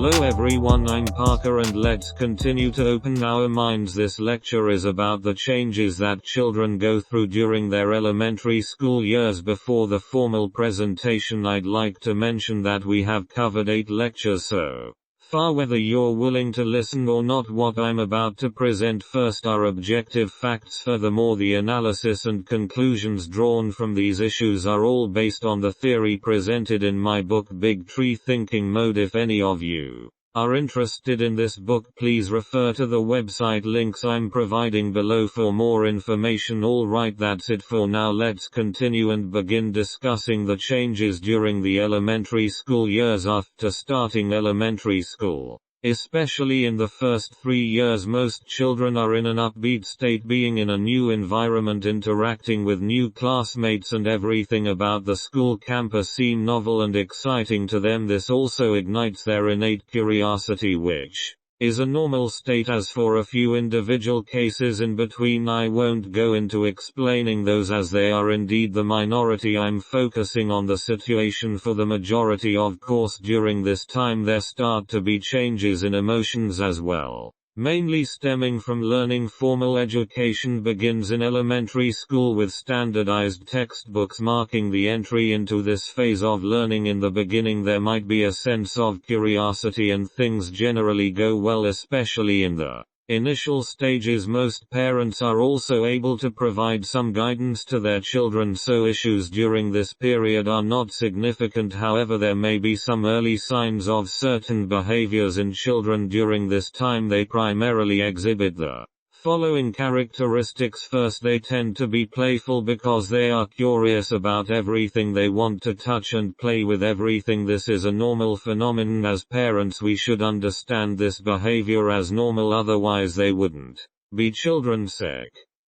Hello everyone, I'm Parker and let's continue to open our minds. This lecture is about the changes that children go through during their elementary school years. Before the formal presentation, I'd like to mention that we have covered 8 lectures so far. Whether you're willing to listen or not, what I'm about to present first are objective facts. Furthermore, the analysis and conclusions drawn from these issues are all based on the theory presented in my book Big Tree Thinking Mode. If any of you are interested in this book, please refer to the website links I'm providing below for more information. Alright, that's it for now. Let's continue and begin discussing the changes during the elementary school years. After starting elementary school, especially in the first 3 years, most children are in an upbeat state, being in a new environment, interacting with new classmates, and everything about the school campus seems novel and exciting to them. This also ignites their innate curiosity, which is a normal state. As for a few individual cases in between, I won't go into explaining those as they are indeed the minority. I'm focusing on the situation for the majority. Of course, during this time there start to be changes in emotions as well, mainly stemming from learning. Formal education begins in elementary school with standardized textbooks marking the entry into this phase of learning. In the beginning there might be a sense of curiosity and things generally go well, especially in the initial stages. Most parents are also able to provide some guidance to their children, so issues during this period are not significant. However, there may be some early signs of certain behaviors in children during this time. They primarily exhibit the following characteristics. First, they tend to be playful because they are curious about everything. They want to touch and play with everything. This is a normal phenomenon. As parents, we should understand this behavior as normal, otherwise they wouldn't be children.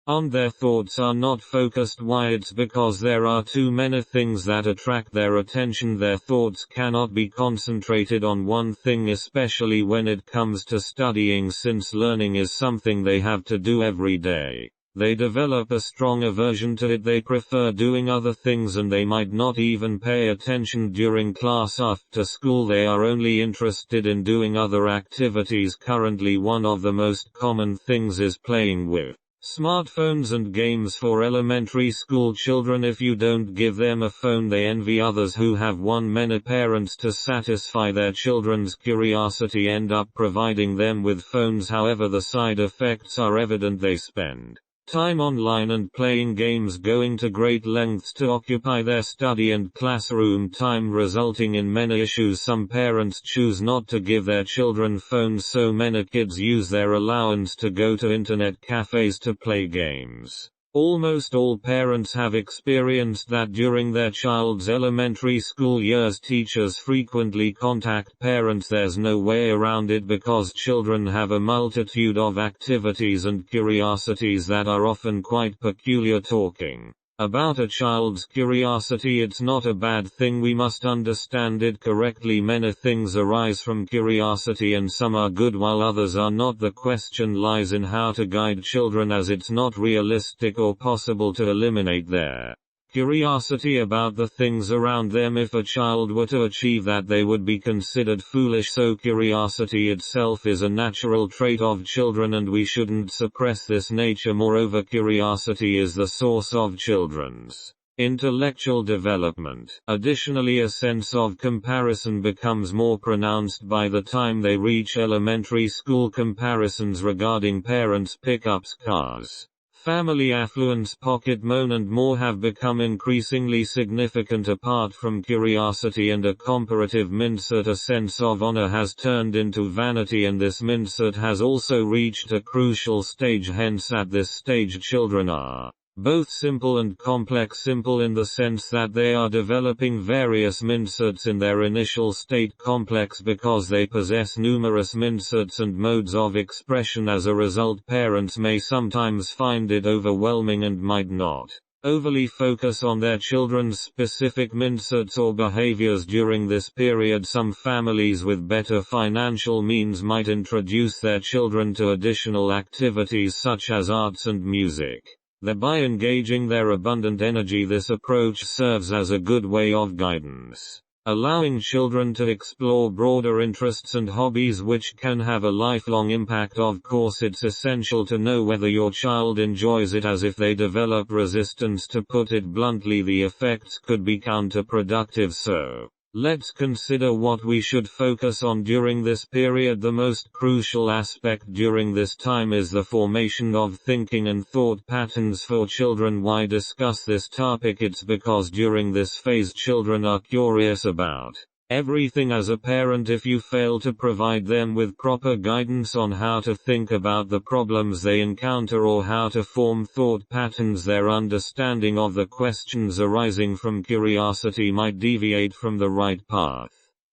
Their thoughts are not focused. Why? It's because there are too many things that attract their attention. Their thoughts cannot be concentrated on one thing, especially when it comes to studying, since learning is something they have to do every day. They develop a strong aversion to it. They prefer doing other things, and they might not even pay attention during class. After school, they are only interested in doing other activities. Currently, one of the most common things is playing with smartphones and games for elementary school children. If you don't give them a phone, they envy others who have one. Many parents, to satisfy their children's curiosity, end up providing them with phones. However, the side effects are evident. They spend time online and playing games, going to great lengths to occupy their study and classroom time, resulting in many issues. Some parents choose not to give their children phones, so many kids use their allowance to go to internet cafes to play games. Almost all parents have experienced that during their child's elementary school years. Teachers frequently contact parents. There's no way around it because children have a multitude of activities and curiosities that are often quite peculiar. Talking about a child's curiosity, it's not a bad thing. We must understand it correctly. Many things arise from curiosity and some are good while others are not. The question lies in how to guide children, as it's not realistic or possible to eliminate their curiosity about the things around them. If a child were to achieve that, they would be considered foolish. So curiosity itself is a natural trait of children and we shouldn't suppress this nature. Moreover, curiosity is the source of children's intellectual development. Additionally, a sense of comparison becomes more pronounced by the time they reach elementary school. Comparisons regarding parents' pickups, cars, family affluence, pocket money and more have become increasingly significant. Apart from curiosity and a comparative mindset, a sense of honor has turned into vanity, and this mindset has also reached a crucial stage. Hence, at this stage children are both simple and complex. Simple in the sense that they are developing various mindsets in their initial state. Complex because they possess numerous mindsets and modes of expression. As a result, parents may sometimes find it overwhelming and might not overly focus on their children's specific mindsets or behaviors during this period. Some families with better financial means might introduce their children to additional activities such as arts and music, thereby engaging their abundant energy. This approach serves as a good way of guidance. Allowing children to explore broader interests and hobbies which can have a lifelong impact. Of course, it's essential to know whether your child enjoys it, as if they develop resistance, to put it bluntly, the effects could be counterproductive. So, let's consider what we should focus on during this period. The most crucial aspect during this time is the formation of thinking and thought patterns for children. Why discuss this topic? It's because during this phase children are curious about everything. As a parent, if you fail to provide them with proper guidance on how to think about the problems they encounter or how to form thought patterns, their understanding of the questions arising from curiosity might deviate from the right path.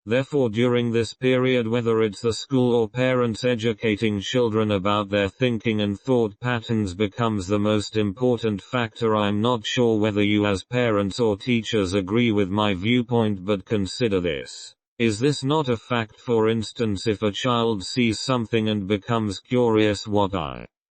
Therefore, during this period, whether it's the school or parents, educating children about their thinking and thought patterns becomes the most important factor. I'm not sure whether you as parents or teachers agree with my viewpoint, but consider this. Is this not a fact? For instance, if a child sees something and becomes curious, what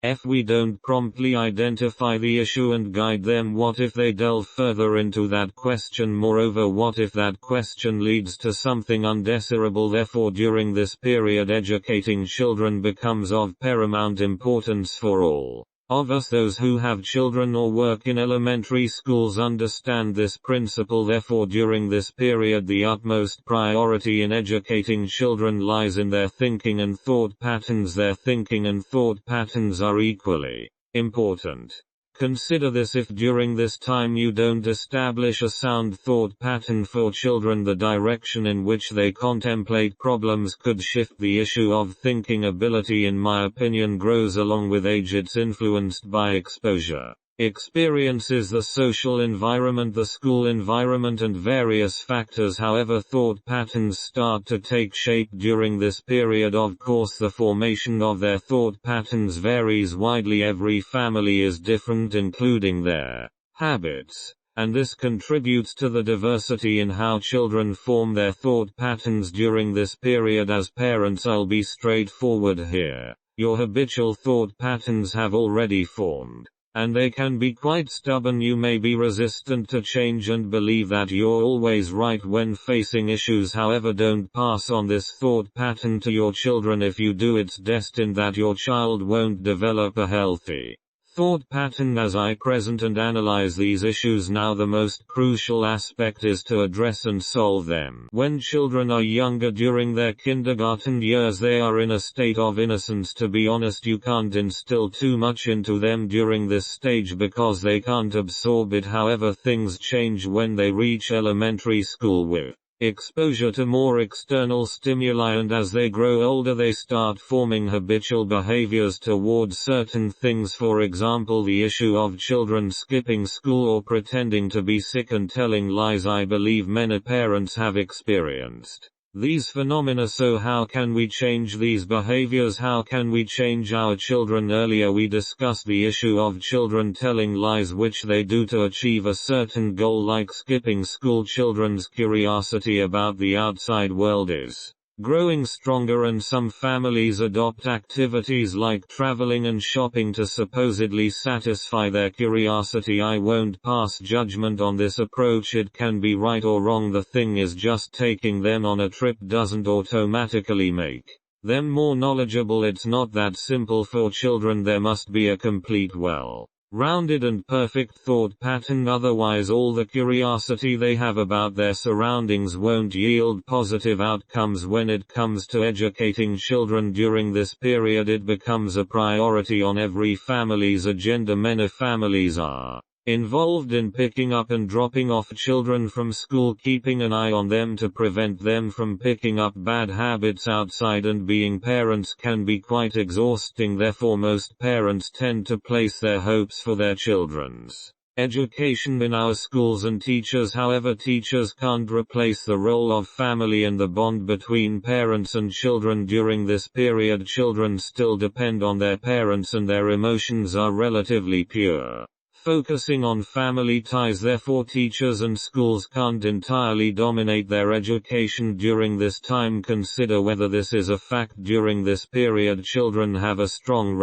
if we don't promptly identify the issue and guide them? What if they delve further into that question? Moreover, what if that question leads to something undesirable? Therefore, during this period, educating children becomes of paramount importance for all of us. Those who have children or work in elementary schools understand this principle. Therefore, during this period, the utmost priority in educating children lies in their thinking and thought patterns. Their thinking and thought patterns are equally important. Consider this: if during this time you don't establish a sound thought pattern for children, the direction in which they contemplate problems could shift. The issue of thinking ability, in my opinion, grows along with age. It's influenced by exposure, experiences, the social environment, the school environment, and various factors. However, thought patterns start to take shape during this period. Of course, the formation of their thought patterns varies widely. Every family is different, including their habits, and this contributes to the diversity in how children form their thought patterns during this period. As parents, I'll be straightforward here. Your habitual thought patterns have already formed, and they can be quite stubborn. You may be resistant to change and believe that you're always right when facing issues. However, don't pass on this thought pattern to your children. If you do, it's destined that your child won't develop a healthy thought pattern. As I present and analyze these issues now, the most crucial aspect is to address and solve them. When children are younger, during their kindergarten years, they are in a state of innocence. To be honest, you can't instill too much into them during this stage because they can't absorb it. However, things change when they reach elementary school with exposure to more external stimuli, and as they grow older they start forming habitual behaviors towards certain things. For example, the issue of children skipping school or pretending to be sick and telling lies. I believe many parents have experienced these phenomena. So how can we change these behaviors? How can we change our children? Earlier we discussed the issue of children telling lies which they do to achieve a certain goal, like skipping school. Children's curiosity about the outside world is growing stronger, and some families adopt activities like traveling and shopping to supposedly satisfy their curiosity. I won't pass judgment on this approach. It can be right or wrong. The thing is, just taking them on a trip doesn't automatically make them more knowledgeable. It's not that simple. For children, there must be a complete, well-rounded and perfect thought pattern. Otherwise, all the curiosity they have about their surroundings won't yield positive outcomes. When it comes to educating children during this period, it becomes a priority on every family's agenda. Many families are involved in picking up and dropping off children from school, keeping an eye on them to prevent them from picking up bad habits outside, and being parents can be quite exhausting. Therefore, most parents tend to place their hopes for their children's education in our schools and teachers. However, teachers can't replace the role of family and the bond between parents and children during this period. Children still depend on their parents, and their emotions are relatively pure, focusing on family ties. Therefore, teachers and schools can't entirely dominate their education during this time. Consider whether this is a fact. During this period, children have a strong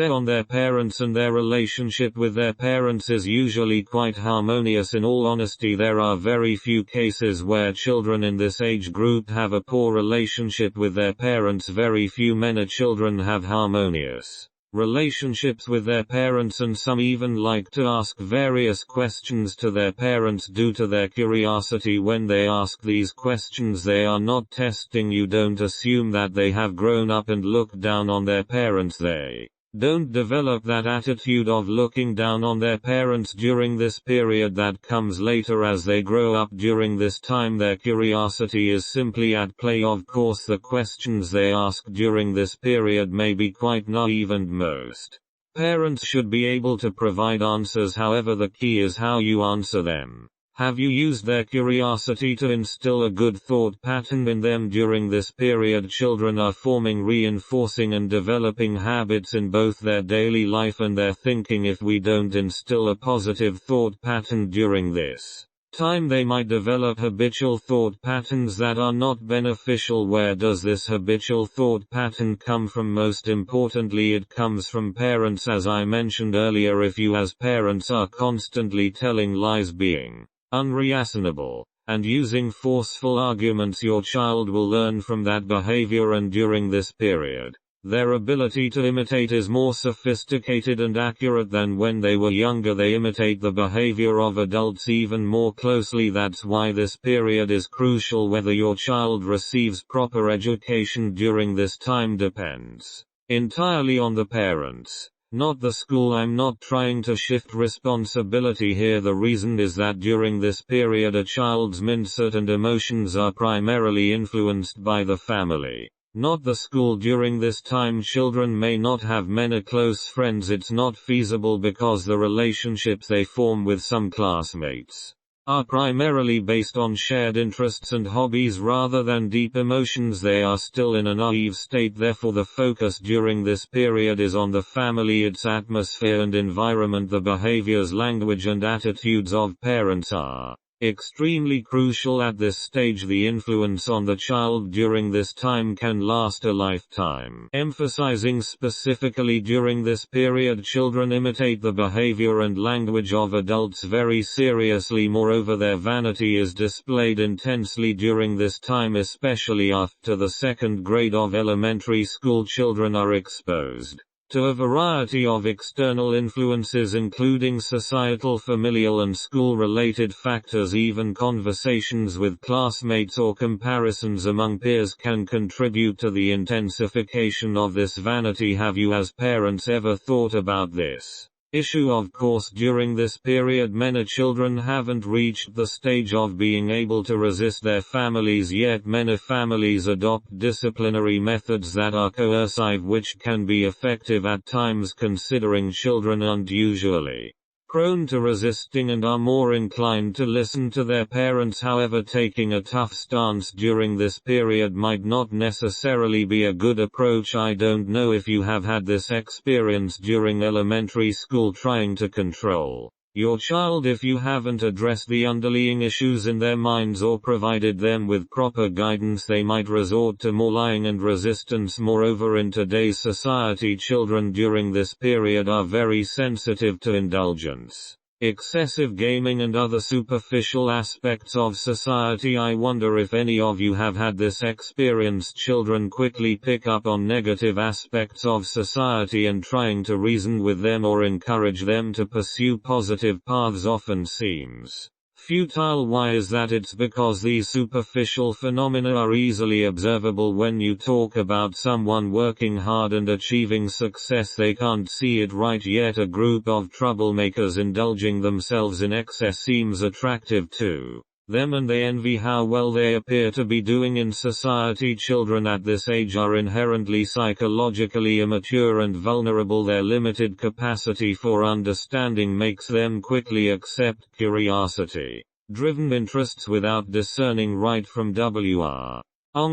on their parents, and their relationship with their parents is usually quite harmonious. In all honesty, there are very few cases where children in this age group have a poor relationship with their parents. Very few many children have harmonious relationships with their parents, and some even like to ask various questions to their parents due to their curiosity. When they ask these questions, they are not testing you. Don't assume that they have grown up and looked down on their parents. They don't develop that attitude of looking down on their parents during this period. That comes later as they grow up. During this time, their curiosity is simply at play. Of course, the questions they ask during this period may be quite naive, and most parents should be able to provide answers. However, the key is how you answer them. Have you used their curiosity to instill a good thought pattern in them? During this period, children are forming, reinforcing and developing habits in both their daily life and their thinking. If we don't instill a positive thought pattern during this time, they might develop habitual thought patterns that are not beneficial. Where does this habitual thought pattern come from? Most importantly, it comes from parents. As I mentioned earlier, if you as parents are constantly telling lies, being unreasonable, and using forceful arguments, your child will learn from that behavior, and during this period, their ability to imitate is more sophisticated and accurate than when they were younger. They imitate the behavior of adults even more closely. That's why this period is crucial. Whether your child receives proper education during this time depends entirely on the parents, not the school. I'm not trying to shift responsibility here. The reason is that during this period, a child's mindset and emotions are primarily influenced by the family, not the school. During this time, children may not have many close friends. It's not feasible because the relationships they form with some classmates are primarily based on shared interests and hobbies rather than deep emotions. They are still in a naive state. Therefore, the focus during this period is on the family, its atmosphere and environment. The behaviors, language and attitudes of parents are extremely crucial at this stage. The influence on the child during this time can last a lifetime. Emphasizing specifically during this period, children imitate the behavior and language of adults very seriously. Moreover, their vanity is displayed intensely during this time, especially after the second grade of elementary school. Children are exposed to a variety of external influences, including societal, familial and school-related factors. Even conversations with classmates or comparisons among peers can contribute to the intensification of this vanity. Have you as parents ever thought about this issue? Of course, during this period, many children haven't reached the stage of being able to resist their families yet. Many families adopt disciplinary methods that are coercive, which can be effective at times, considering children aren't usually prone to resisting and are more inclined to listen to their parents. However, taking a tough stance during this period might not necessarily be a good approach. I don't know if you have had this experience during elementary school, trying to control your child. If you haven't addressed the underlying issues in their minds or provided them with proper guidance, they might resort to more lying and resistance. Moreover, in today's society, children during this period are very sensitive to indulgence, excessive gaming and other superficial aspects of society. I wonder if any of you have had this experience. Children quickly pick up on negative aspects of society, and trying to reason with them or encourage them to pursue positive paths often seems futile. Why is that? It's because these superficial phenomena are easily observable. When you talk about someone working hard and achieving success, they can't see it right yet. A group of troublemakers indulging themselves in excess seems attractive to them, and they envy how well they appear to be doing in society. Children at this age are inherently psychologically immature and vulnerable. Their limited capacity for understanding makes them quickly accept curiosity-driven interests without discerning right from wrong.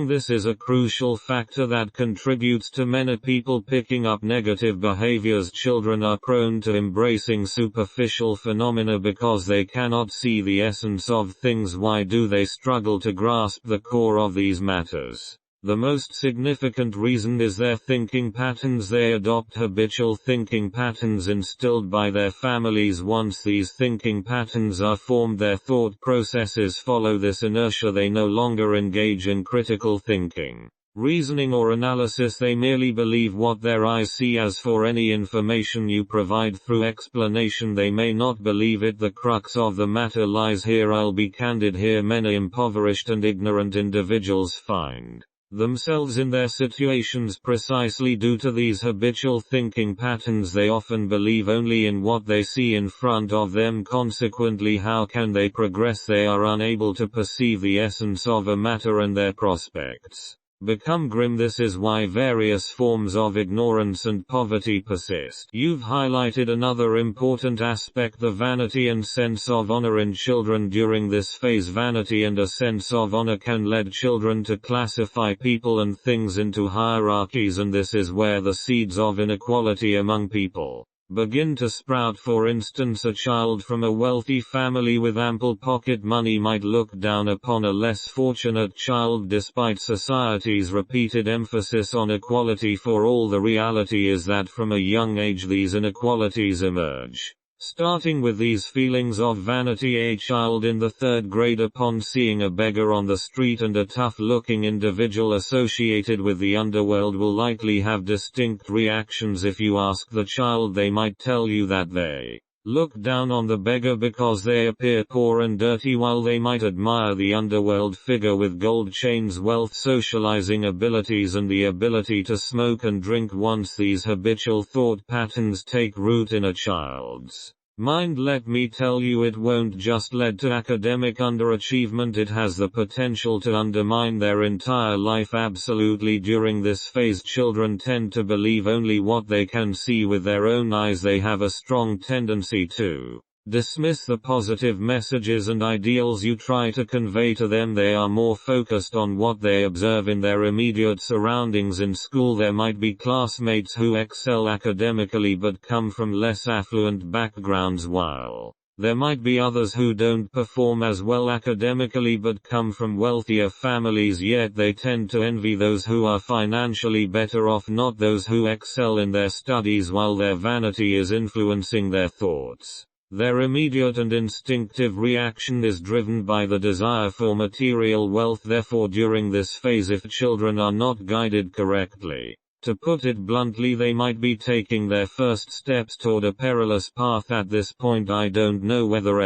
This is a crucial factor that contributes to many people picking up negative behaviors. Children are prone to embracing superficial phenomena because they cannot see the essence of things. Why do they struggle to grasp the core of these matters? The most significant reason is their thinking patterns. They adopt habitual thinking patterns instilled by their families. Once these thinking patterns are formed, their thought processes follow this inertia. They no longer engage in critical thinking, reasoning or analysis. They merely believe what their eyes see. As for any information you provide through explanation, they may not believe it. The crux of the matter lies here. I'll be candid here. Many impoverished and ignorant individuals find themselves in their situations precisely due to these habitual thinking patterns. They often believe only in what they see in front of them. Consequently, how can they progress? They are unable to perceive the essence of a matter, and their prospects become grim. This is why various forms of ignorance and poverty persist. You've highlighted another important aspect: the vanity and sense of honor in children. During this phase, vanity and a sense of honor can lead children to classify people and things into hierarchies, and this is where the seeds of inequality among people begin to sprout. For instance, a child from a wealthy family with ample pocket money might look down upon a less fortunate child despite society's repeated emphasis on equality for all. The reality is that from a young age these inequalities emerge. Starting with these feelings of vanity, a child in the 3rd grade, upon seeing a beggar on the street and a tough-looking individual associated with the underworld, will likely have distinct reactions. If you ask the child, they might tell you that they look down on the beggar because they appear poor and dirty, while they might admire the underworld figure with gold chains, wealth, socializing abilities, and the ability to smoke and drink. Once these habitual thought patterns take root in a child's mind, let me tell you, it won't just lead to academic underachievement, it has the potential to undermine their entire life. Absolutely. During this phase, children tend to believe only what they can see with their own eyes. They have a strong tendency to dismiss the positive messages and ideals you try to convey to them. They are more focused on what they observe in their immediate surroundings. In school, there might be classmates who excel academically but come from less affluent backgrounds, while there might be others who don't perform as well academically but come from wealthier families, yet they tend to envy those who are financially better off, not those who excel in their studies. While their vanity is influencing their thoughts, their immediate and instinctive reaction is driven by the desire for material wealth. Therefore, during this phase, if children are not guided correctly, to put it bluntly, they might be taking their first steps toward a perilous path. At this point, I don't know whether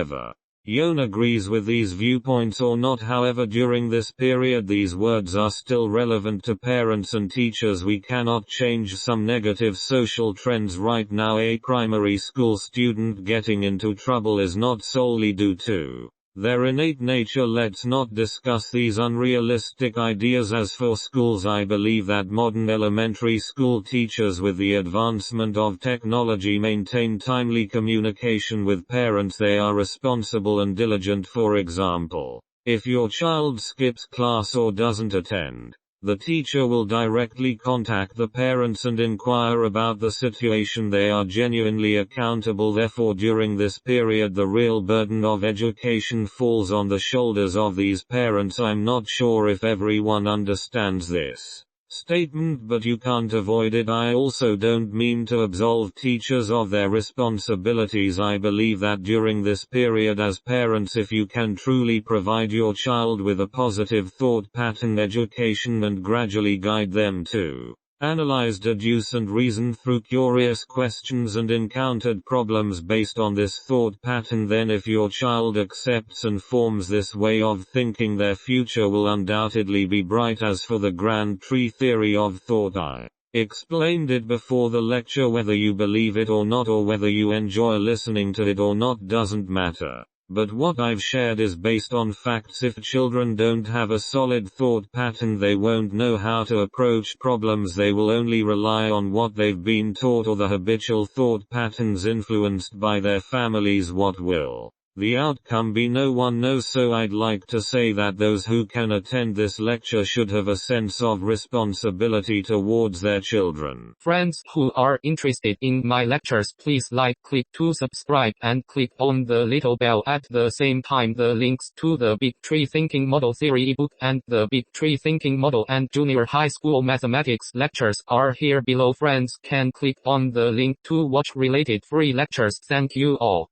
Yon agrees with these viewpoints or not. However, during this period these words are still relevant to parents and teachers. We cannot change some negative social trends right now. A primary school student getting into trouble is not solely due to their innate nature. Let's not discuss these unrealistic ideas. As for schools, I believe that modern elementary school teachers, with the advancement of technology, maintain timely communication with parents. They are responsible and diligent. For example, if your child skips class or doesn't attend, the teacher will directly contact the parents and inquire about the situation. They are genuinely accountable. Therefore, during this period, the real burden of education falls on the shoulders of these parents. I'm not sure if everyone understands this statement, but you can't avoid it. I also don't mean to absolve teachers of their responsibilities. I believe that during this period, as parents, if you can truly provide your child with a positive thought pattern education and gradually guide them to analyze, deduce and reason through curious questions and encountered problems based on this thought pattern, then if your child accepts and forms this way of thinking, their future will undoubtedly be bright. As for the grand tree theory of thought, I explained it before the lecture. Whether you believe it or not, or whether you enjoy listening to it or not, doesn't matter. But what I've shared is based on facts. If children don't have a solid thought pattern, they won't know how to approach problems. They will only rely on what they've been taught or the habitual thought patterns influenced by their families. What will the outcome be no one knows, so I'd like to say that those who can attend this lecture should have a sense of responsibility towards their children. Friends who are interested in my lectures, please click to subscribe and click on the little bell. At the same time, the links to the Big Tree Thinking Model Theory ebook and the Big Tree Thinking Model and Junior High School Mathematics lectures are here below. Friends can click on the link to watch related free lectures. Thank you all.